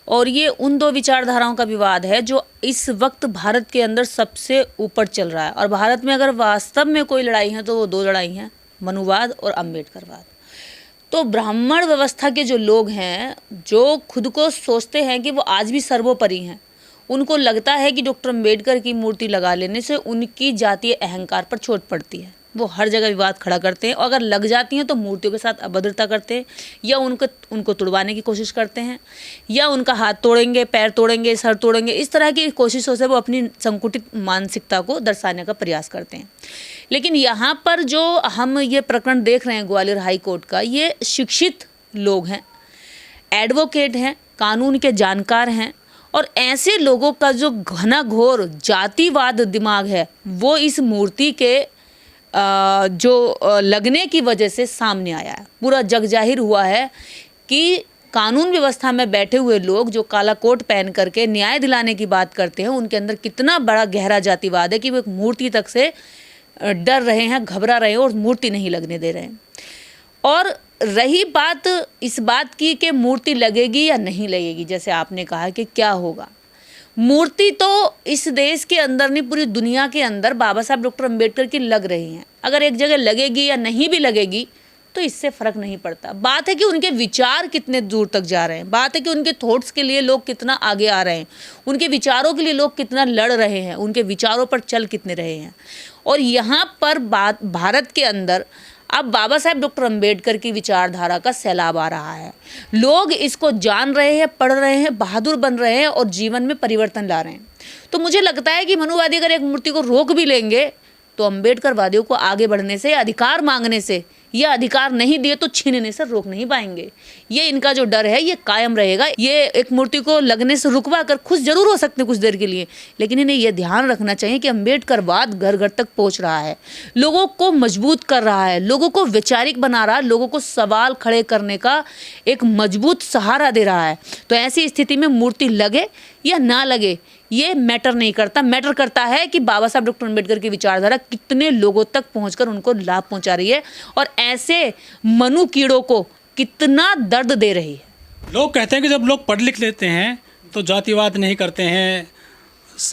और ये उन दो विचारधाराओं का विवाद है जो इस वक्त भारत के अंदर सबसे ऊपर चल रहा है। और भारत में अगर वास्तव में कोई लड़ाई है तो वो दो लड़ाई हैं, मनुवाद और अम्बेडकरवाद। तो ब्राह्मण व्यवस्था के जो लोग हैं, जो खुद को सोचते हैं कि वो आज भी सर्वोपरि हैं, उनको लगता है कि डॉक्टर अम्बेडकर की मूर्ति लगा लेने से उनकी जातीय अहंकार पर चोट पड़ती है। वो हर जगह विवाद खड़ा करते हैं और अगर लग जाती हैं तो मूर्तियों के साथ अभद्रता करते हैं या उनको तुड़वाने की कोशिश करते हैं या उनका हाथ तोड़ेंगे, पैर तोड़ेंगे, सर तोड़ेंगे। इस तरह की कोशिशों से वो अपनी संकुचित मानसिकता को दर्शाने का प्रयास करते हैं। लेकिन यहाँ पर जो हम ये प्रकरण देख रहे हैं ग्वालियर हाई कोर्ट का, ये शिक्षित लोग हैं, एडवोकेट हैं, कानून के जानकार हैं और ऐसे लोगों का जो घना-घोर जातिवाद दिमाग है वो इस मूर्ति के जो लगने की वजह से सामने आया है। पूरा जग जाहिर हुआ है कि कानून व्यवस्था में बैठे हुए लोग जो काला कोट पहन करके न्याय दिलाने की बात करते हैं, उनके अंदर कितना बड़ा गहरा जातिवाद है कि वो एक मूर्ति तक से डर रहे हैं, घबरा रहे हैं और मूर्ति नहीं लगने दे रहे हैं। और रही बात इस बात की कि मूर्ति लगेगी या नहीं लगेगी, जैसे आपने कहा कि क्या होगा, मूर्ति तो इस देश के अंदर नहीं, पूरी दुनिया के अंदर बाबा साहब डॉक्टर अम्बेडकर की लग रही हैं। अगर एक जगह लगेगी या नहीं भी लगेगी तो इससे फ़र्क नहीं पड़ता। बात है कि उनके विचार कितने दूर तक जा रहे हैं, बात है कि उनके थॉट्स के लिए लोग कितना आगे आ रहे हैं, उनके विचारों के लिए लोग कितना लड़ रहे हैं, उनके विचारों पर चल कितने रहे हैं। और यहाँ पर बात भारत के अंदर अब बाबा साहब डॉक्टर अम्बेडकर की विचारधारा का सैलाब आ रहा है। लोग इसको जान रहे हैं, पढ़ रहे हैं, बहादुर बन रहे हैं और जीवन में परिवर्तन ला रहे हैं। तो मुझे लगता है कि मनुवादी अगर एक मूर्ति को रोक भी लेंगे तो अम्बेडकरवादियों को आगे बढ़ने से, अधिकार मांगने से या अधिकार नहीं दिए तो छीनने से रोक नहीं पाएंगे। ये इनका जो डर है ये कायम रहेगा। ये एक मूर्ति को लगने से रुकवा कर खुश जरूर हो सकते हैं कुछ देर के लिए, लेकिन इन्हें यह ध्यान रखना चाहिए कि अम्बेडकरवाद घर घर तक पहुंच रहा है, लोगों को मजबूत कर रहा है, लोगों को वैचारिक बना रहा है, लोगों को सवाल खड़े करने का एक मजबूत सहारा दे रहा है। तो ऐसी स्थिति में मूर्ति लगे या ना लगे ये मैटर नहीं करता। मैटर करता है कि बाबा साहब डॉक्टर अम्बेडकर की विचारधारा कितने लोगों तक पहुंचकर उनको लाभ पहुंचा रही है और ऐसे मनु कीड़ों को कितना दर्द दे रही है। लोग कहते हैं कि जब लोग पढ़ लिख लेते हैं तो जातिवाद नहीं करते हैं,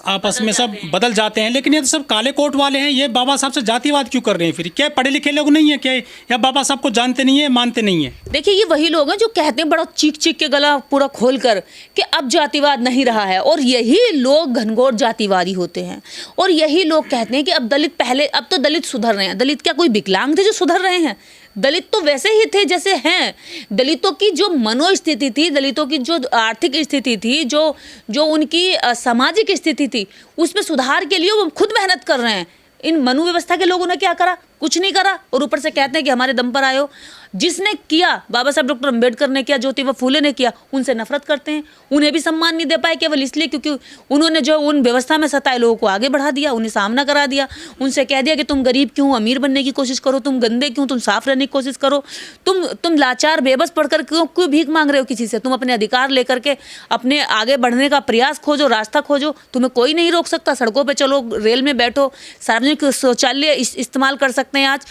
आपस में सब बदल जाते हैं। लेकिन ये तो सब काले कोट वाले हैं, ये बाबा साहब से जातिवाद क्यों कर रहे हैं? फिर क्या पढ़े लिखे लोग नहीं है क्या, या बाबा साहब को जानते नहीं है, मानते नहीं है? देखिए, ये वही लोग हैं जो कहते हैं बड़ा चीख चीख के गला पूरा खोल कर कि अब जातिवाद नहीं रहा है, और यही लोग घनघोर जातिवादी होते हैं। और यही लोग कहते हैं कि अब दलित पहले, अब तो दलित सुधर रहे हैं। दलित क्या कोई विकलांग थे जो सुधर रहे हैं? दलित तो वैसे ही थे जैसे हैं। दलितों की जो मनोस्थिति थी, दलितों की जो आर्थिक स्थिति थी, जो उनकी सामाजिक स्थिति थी, उसमें सुधार के लिए वो खुद मेहनत कर रहे हैं। इन मनु व्यवस्था के लोगों ने क्या करा? कुछ नहीं करा, और ऊपर से कहते हैं कि हमारे दम पर आए हो। जिसने किया, बाबा साहब डॉक्टर अम्बेडकर ने किया, ज्योतिबा फूले ने किया, उनसे नफरत करते हैं। उन्हें भी सम्मान नहीं दे पाए केवल इसलिए क्योंकि उन्होंने जो उन व्यवस्था में सताए लोगों को आगे बढ़ा दिया, उन्हें सामना करा दिया, उनसे कह दिया कि तुम गरीब क्यों, अमीर बनने की कोशिश करो, तुम गंदे क्यों, तुम साफ रहने की कोशिश करो, तुम लाचार बेबस पढ़कर क्यों भीख मांग रहे हो किसी से, तुम अपने अधिकार लेकर के अपने आगे बढ़ने का प्रयास खोजो, रास्ता खोजो, तुम्हें कोई नहीं रोक सकता। सड़कों पर चलो, रेल में बैठो, सार्वजनिक शौचालय इस्तेमाल कर सकते हैं। आज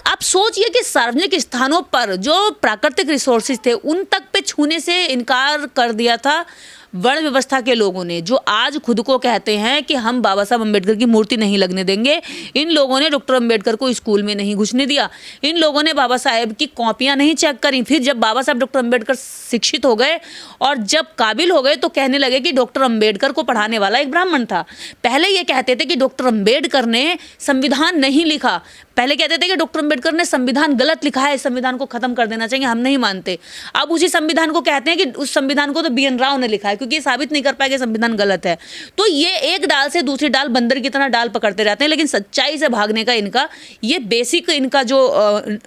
आप सोचिए कि सार्वजनिक स्थानों पर जो प्राकृतिक रिसोर्सेज थे उन तक पे छूने से इनकार कर दिया था वर्ण व्यवस्था के लोगों ने, जो आज खुद को कहते हैं कि हम बाबा साहब अम्बेडकर की मूर्ति नहीं लगने देंगे। इन लोगों ने डॉक्टर अम्बेडकर को स्कूल में नहीं घुसने दिया, इन लोगों ने बाबा साहब की कॉपियां नहीं चेक करी। फिर जब बाबा साहब डॉक्टर अम्बेडकर शिक्षित हो गए और जब काबिल हो गए तो कहने लगे कि डॉक्टर अम्बेडकर को पढ़ाने वाला एक ब्राह्मण था। पहले ये कहते थे कि डॉक्टर अम्बेडकर ने संविधान नहीं लिखा, पहले कहते थे कि डॉक्टर अम्बेडकर ने संविधान गलत लिखा है, इस संविधान को खत्म कर देना चाहिए, हम नहीं मानते। अब उसी संविधान को कहते हैं कि उस संविधान को तो बी एन राव ने लिखा है, क्योंकि ये साबित नहीं कर पाए कि संविधान गलत है। तो ये एक डाल से दूसरी डाल, बंदर की तरह डाल पकड़ते रहते हैं, लेकिन सच्चाई से भागने का इनका ये बेसिक इनका जो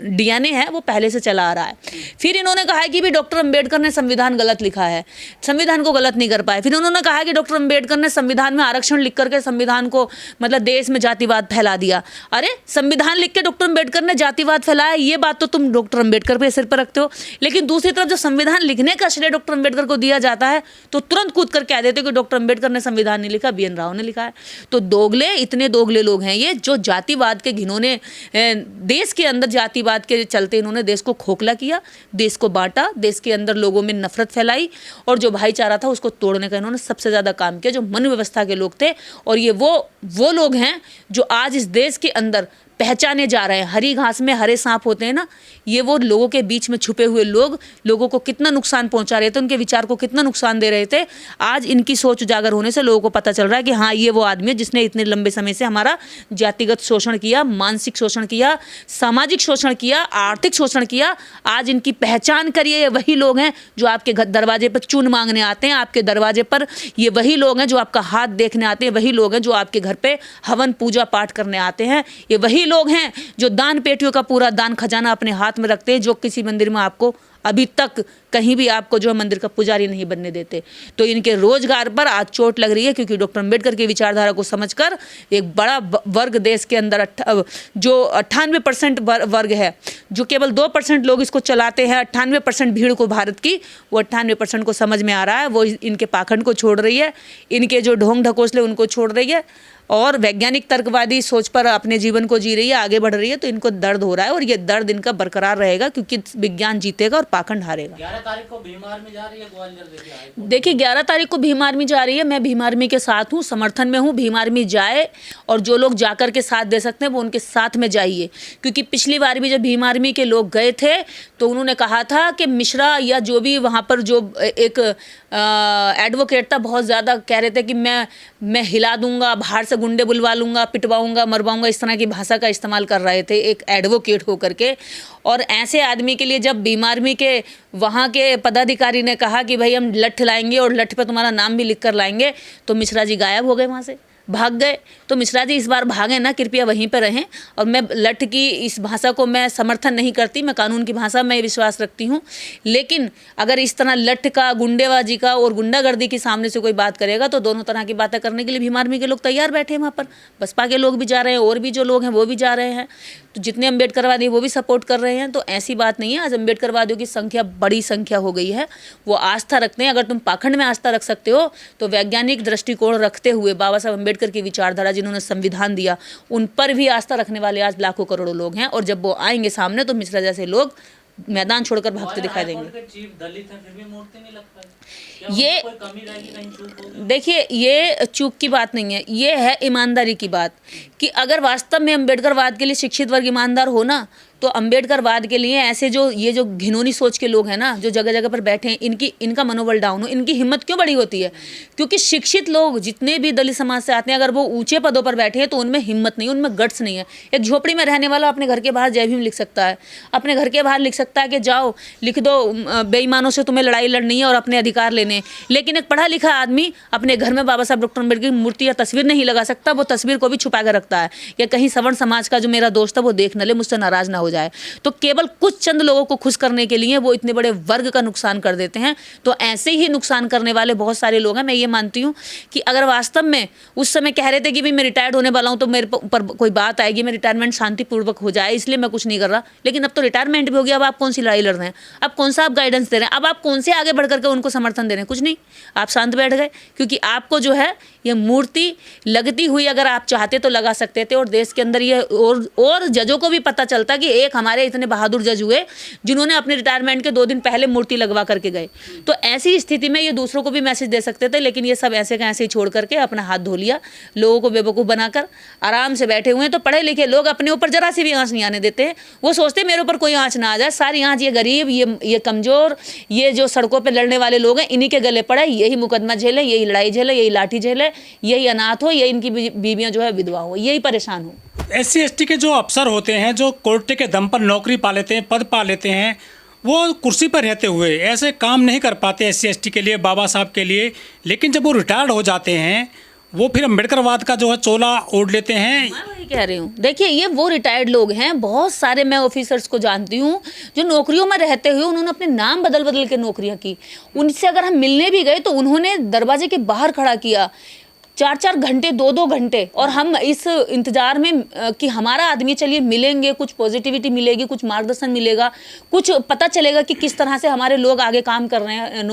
डीएनए है वो पहले से चला आ रहा है। फिर इन्होंने कहा है कि भी डॉक्टर अम्बेडकर ने संविधान गलत लिखा है, संविधान को गलत नहीं कर पाए। फिर उन्होंने कहा कि डॉक्टर अम्बेडकर ने संविधान में आरक्षण लिख करके संविधान को, मतलब देश में जातिवाद फैला दिया। अरे संविधान लिख के डॉक्टर अम्बेडकर ने जातिवाद फैलाया, ये बात तो तुम डॉक्टर अम्बेडकर पे सिर पर रखते हो। लेकिन दूसरी तरफ जब संविधान लिखने का श्रेय डॉक्टर अम्बेडकर को दिया जाता है तो तुरंत कूद कर कह देते हो कि डॉक्टर अम्बेडकर ने संविधान नहीं लिखा, BN राव ने लिखा है। तो दोगले, इतने दोगले लोग हैं ये, जो जातिवाद के घिनौने देश के अंदर जातिवाद के चलते इन्होंने देश को खोखला किया, देश को बांटा, देश के अंदर लोगों में नफरत फैलाई और जो भाईचारा था उसको तोड़ने का इन्होंने सबसे ज़्यादा काम किया, जो मन व्यवस्था के लोग थे। और ये वो लोग हैं जो आज इस देश के अंदर पहचाने जा रहे हैं। हरी घास में हरे सांप होते हैं ना, ये वो लोगों के बीच में छुपे हुए लोग लोगों को कितना नुकसान पहुंचा रहे थे, उनके विचार को कितना नुकसान दे रहे थे। आज इनकी सोच उजागर होने से लोगों को पता चल रहा है कि हाँ, ये वो आदमी है जिसने इतने लंबे समय से हमारा जातिगत शोषण किया, मानसिक शोषण किया, सामाजिक शोषण किया, आर्थिक शोषण किया। आज इनकी पहचान करिए, ये वही लोग हैं जो आपके दरवाजे पर चून मांगने आते हैं, आपके दरवाजे पर ये वही लोग हैं जो आपका हाथ देखने आते हैं, वही लोग हैं जो आपके घर पे हवन पूजा पाठ करने आते हैं, ये वही लोग हैं जो दान पेटियों का पूरा दान खजाना अपने हाथ में रखते हैं, जो किसी मंदिर में आपको अभी तक कहीं भी आपको जो है मंदिर का पुजारी नहीं बनने देते। तो इनके रोजगार पर आज चोट लग रही है, क्योंकि डॉक्टर अम्बेडकर की विचारधारा को समझकर एक बड़ा वर्ग देश के अंदर जो 98% वर्ग है, जो केवल 2% लोग इसको चलाते हैं, 98% भीड़ को भारत की, वो 98% को समझ में आ रहा है। वो इनके पाखंड को छोड़ रही है, इनके जो ढोंग ढकोसले उनको छोड़ रही है और वैज्ञानिक तर्कवादी सोच पर अपने जीवन को जी रही है, आगे बढ़ रही है। तो इनको दर्द हो रहा है और ये दर्द इनका बरकरार रहेगा, क्योंकि विज्ञान जीतेगा और पाखंड हारेगा। 11 तारीख को भीम आर्मी जा रही है ग्वालियर। देखिए 11 तारीख को भीम आर्मी जा रही है, मैं भीम आर्मी के साथ हूँ, समर्थन में हूँ। भीम आर्मी जाए और जो लोग जाकर के साथ दे सकते हैं वो उनके साथ में जाइए, क्योंकि पिछली बार भी जब भीम आर्मी के लोग गए थे तो उन्होंने कहा था कि मिश्रा या जो भी वहाँ पर जो एक एडवोकेट था, बहुत ज़्यादा कह रहे थे कि मैं हिला दूंगा, बाहर से गुंडे बुलवा लूँगा, पिटवाऊंगा, मरवाऊंगा, इस तरह की भाषा का इस्तेमाल कर रहे थे एक एडवोकेट होकर के। और ऐसे आदमी के लिए जब भीम आर्मी के वहाँ के पदाधिकारी ने कहा कि भाई हम लठ लाएंगे और लठ पे तुम्हारा नाम भी लिख कर लाएंगे, तो मिश्रा जी गायब हो गए, वहाँ से भाग गए। तो मिश्रा जी इस बार भागें ना, कृपया वहीं पर रहें। और मैं लठ की इस भाषा को मैं समर्थन नहीं करती, मैं कानून की भाषा में विश्वास रखती हूँ। लेकिन अगर इस तरह लठ का, गुंडेबाजी का और गुंडागर्दी के सामने से कोई बात करेगा तो दोनों तरह की बातें करने के लिए भीम आर्मी के लोग तैयार बैठे हैं वहाँ पर। बसपा के लोग भी जा रहे हैं और भी जो लोग हैं वो भी जा रहे हैं, तो जितने अम्बेडकरवादी वो भी सपोर्ट कर रहे हैं। तो ऐसी बात नहीं है, आज अम्बेडकरवादियों की संख्या बड़ी संख्या हो गई है, वो आस्था रखते हैं। अगर तुम पाखंड में आस्था रख सकते हो तो वैज्ञानिक दृष्टिकोण रखते हुए बाबा साहब अम्बेडकर की विचारधारा, जिन्होंने संविधान दिया, उन पर भी आस्था रखने वाले आज लाखों करोड़ों लोग हैं। और जब वो आएंगे सामने तो मिश्रा जैसे लोग मैदान छोड़कर भागते दिखाई देंगे। चीफ दलित है, फिर भी मूर्ति नहीं लगता है। ये कोई कमी रहेगी, कहीं चूक होगी? देखिए, ये चूक की बात नहीं है, ये है ईमानदारी की बात कि अगर वास्तव में अम्बेडकरवाद के लिए शिक्षित वर्ग ईमानदार हो ना, तो अम्बेडकरवाद के लिए ऐसे जो घिनौनी सोच के लोग हैं ना, जो जगह जगह पर बैठे हैं, इनका मनोबल डाउन हो, इनकी हिम्मत क्यों बड़ी होती है? क्योंकि शिक्षित लोग जितने भी दलित समाज से आते हैं, अगर वो ऊंचे पदों पर बैठे हैं तो उनमें हिम्मत नहीं, उनमें गट्स नहीं है। एक झोपड़ी में रहने वाला अपने घर के बाहर जय भीम लिख सकता है, अपने घर के बाहर लिख सकता है कि जाओ लिख दो बेईमानों से तुम्हें लड़ाई लड़नी है और अपने अधिकार लेने। लेकिन एक पढ़ा लिखा आदमी अपने घर में बाबा साहब डॉक्टर अम्बेडकर की मूर्ति या तस्वीर नहीं लगा सकता, वो तस्वीर को भी छुपा कर रखता है, या कहीं सवर्ण समाज का जो मेरा दोस्त है वो देख न ले, मुझसे नाराज ना हो जाए। तो केवल कुछ चंद लोगों को खुश करने के लिए वो इतने बड़े वर्ग का नुकसान कर देते हैं। तो ऐसे ही नुकसान करने वाले बहुत सारे लोग हैं। मैं ये मानती हूँ कि अगर वास्तव में उस समय कह रहे थे कि भाई मैं रिटायर्ड होने वाला हूँ तो मेरे ऊपर कोई बात आएगी, मैं रिटायरमेंट शांतिपूर्वक हो जाए, इसलिए मैं कुछ नहीं कर रहा, लेकिन अब तो रिटायरमेंट भी हो गया, अब आप कौन सी लड़ाई लड़ रहे हैं? अब कौन सा आप गाइडेंस दे रहे हैं? अब आप कौन से आगे बढ़ करके उनको समर्थन दे रहे हैं? कुछ नहीं, आप शांत बैठ गए, क्योंकि आपको जो है ये मूर्ति लगती हुई अगर आप चाहते तो लगा सकते थे। और देश के अंदर ये और जजों को भी पता चलता कि एक हमारे इतने बहादुर जज हुए जिन्होंने अपने रिटायरमेंट के 2 दिन पहले मूर्ति लगवा करके गए। तो ऐसी स्थिति में ये दूसरों को भी मैसेज दे सकते थे, लेकिन ये सब ऐसे का ऐसे ही छोड़ करके अपना हाथ धो लिया, लोगों को बेवकूफ़ बनाकर आराम से बैठे हुए हैं। तो पढ़े लिखे लोग अपने ऊपर जरा सी भी आँच नहीं आने देते हैं, वो सोचते मेरे ऊपर कोई आँच ना आ जाए, सारी आँच ये गरीब, ये कमज़ोर, ये जो सड़कों पर लड़ने वाले लोग हैं, इन्हीं के गले पड़े, यही मुकदमा झेले, यही लड़ाई झेले, यही लाठी झेले, यही अनाथ हो, यही इनकी बीवियाँ जो है विधवा हो, यही परेशान हो। SC/ST के जो अफसर होते हैं, जो कोर्ट के दम पर नौकरी पा लेते हैं, पद पा लेते हैं, वो कुर्सी पर रहते हुए ऐसे काम नहीं कर पाते SC/ST के लिए, बाबा साहब के लिए। लेकिन जब वो रिटायर्ड हो जाते हैं, वो फिर अम्बेडकरवाद का जो है चोला ओढ़ लेते हैं। मैं वही कह रही हूँ। देखिए, ये वो रिटायर्ड लोग हैं, बहुत सारे मैं ऑफिसर्स को जानती हूँ जो नौकरियों में रहते हुए उन्होंने अपने नाम बदल बदल के नौकरियाँ की। उनसे अगर हम मिलने भी गए तो उन्होंने दरवाजे के बाहर खड़ा किया, 4-4 घंटे 2-2 घंटे, और हम इस इंतजार में कि हमारा आदमी चलिए मिलेंगे, कुछ पॉजिटिविटी मिलेगी, कुछ मार्गदर्शन मिलेगा, कुछ पता चलेगा कि किस तरह से हमारे लोग आगे काम कर रहे हैं,